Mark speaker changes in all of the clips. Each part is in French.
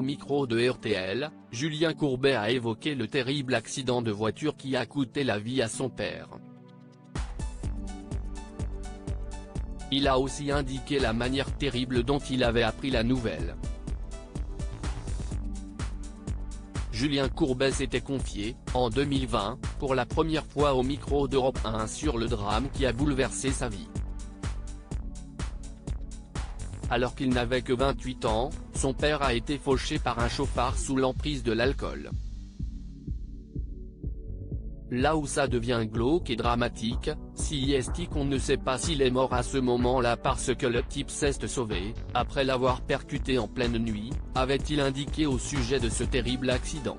Speaker 1: au micro de RTL, Julien Courbet a évoqué le terrible accident de voiture qui a coûté la vie à son père. Il a aussi indiqué la manière terrible dont il avait appris la nouvelle. Julien Courbet s'était confié, en 2020, pour la première fois au micro d'Europe 1 sur le drame qui a bouleversé sa vie. Alors qu'il n'avait que 28 ans, son père a été fauché par un chauffard sous l'emprise de l'alcool. Là où ça devient glauque et dramatique, si est qu'on ne sait pas s'il est mort à ce moment-là parce que le type s'est sauvé, après l'avoir percuté en pleine nuit, avait-il indiqué au sujet de ce terrible accident.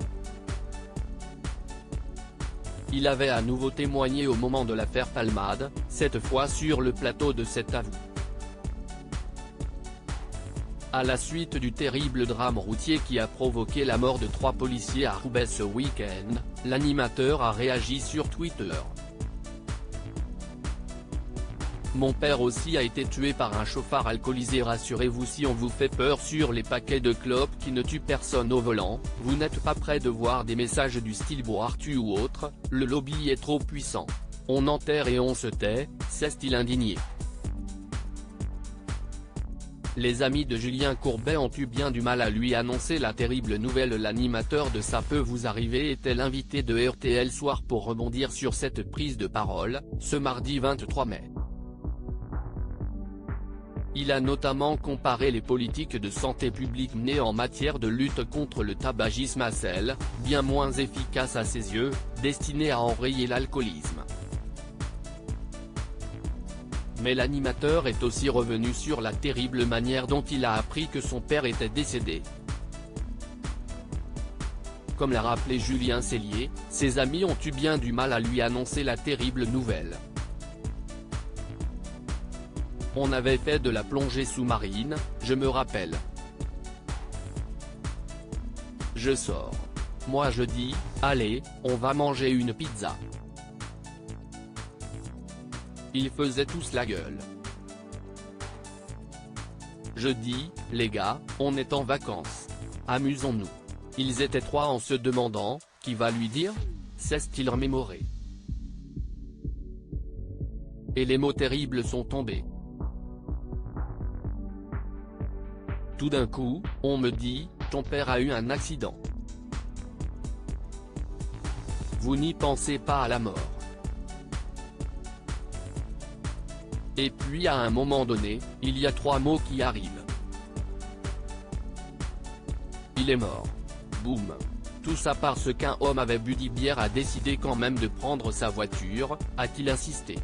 Speaker 1: Il avait à nouveau témoigné au moment de l'affaire Palmade, cette fois sur le plateau de Cet à vous. À la suite du terrible drame routier qui a provoqué la mort de 3 policiers à Roubaix ce week-end, l'animateur a réagi sur Twitter. Mon père aussi a été tué par un chauffard alcoolisé. Rassurez-vous, si on vous fait peur sur les paquets de clopes qui ne tuent personne au volant, vous n'êtes pas prêt de voir des messages du style boire tue ou autre, le lobby est trop puissant. On enterre et on se tait, s'est-il indigné. Les amis de Julien Courbet ont eu bien du mal à lui annoncer la terrible nouvelle. L'animateur de Ça peut vous arriver était l'invité de RTL Soir pour rebondir sur cette prise de parole, ce mardi 23 mai. Il a notamment comparé les politiques de santé publique menées en matière de lutte contre le tabagisme à celles, bien moins efficaces à ses yeux, destinées à enrayer l'alcoolisme. Mais l'animateur est aussi revenu sur la terrible manière dont il a appris que son père était décédé. Comme l'a rappelé Julien Cellier, ses amis ont eu bien du mal à lui annoncer la terrible nouvelle. On avait fait de la plongée sous-marine, je me rappelle. Je sors. Moi je dis, allez, on va manger une pizza. Ils faisaient tous la gueule. Je dis, les gars, on est en vacances. Amusons-nous. Ils étaient 3 en se demandant, qui va lui dire ? S'est-il remémoré. Et les mots terribles sont tombés. Tout d'un coup, on me dit, ton père a eu un accident. Vous n'y pensez pas à la mort. Et puis à un moment donné, il y a 3 mots qui arrivent. Il est mort. Boum. Tout ça parce qu'un homme avait bu 10 bières, a décidé quand même de prendre sa voiture, a-t-il insisté.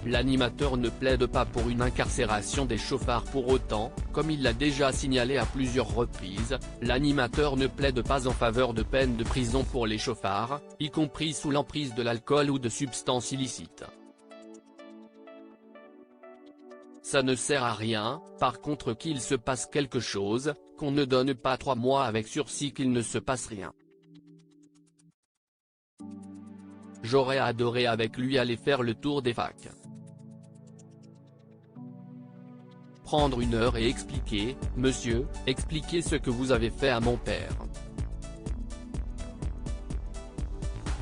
Speaker 1: L'animateur ne plaide pas pour une incarcération des chauffards pour autant, comme il l'a déjà signalé à plusieurs reprises, l'animateur ne plaide pas en faveur de peine de prison pour les chauffards, y compris sous l'emprise de l'alcool ou de substances illicites. Ça ne sert à rien, par contre, qu'il se passe quelque chose, qu'on ne donne pas 3 mois avec sursis qu'il ne se passe rien. J'aurais adoré avec lui aller faire le tour des facs. Prendre 1 heure et expliquer, monsieur, expliquez ce que vous avez fait à mon père.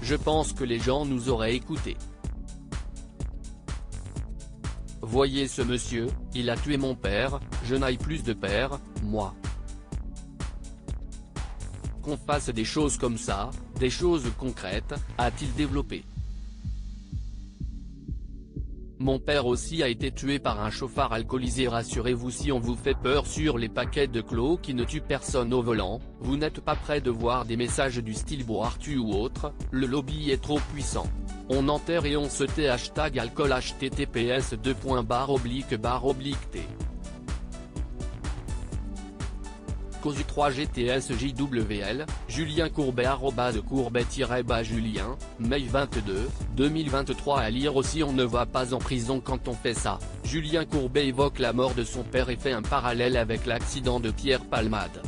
Speaker 1: Je pense que les gens nous auraient écoutés. Voyez ce monsieur, il a tué mon père, je n'ai plus de père, moi. Qu'on fasse des choses comme ça, des choses concrètes, a-t-il développé. Mon père aussi a été tué par un chauffard alcoolisé. Rassurez-vous, si on vous fait peur sur les paquets de clopes qui ne tuent personne au volant, vous n'êtes pas prêt de voir des messages du style boire tue ou autre, le lobby est trop puissant. On enterre et on se tait. #alcool https://t. Cause 3 GTSJWL, Julien Courbet @courbet-julien, mai 22, 2023. À lire aussi, on ne va pas en prison quand on fait ça. Julien Courbet évoque la mort de son père et fait un parallèle avec l'accident de Pierre Palmade.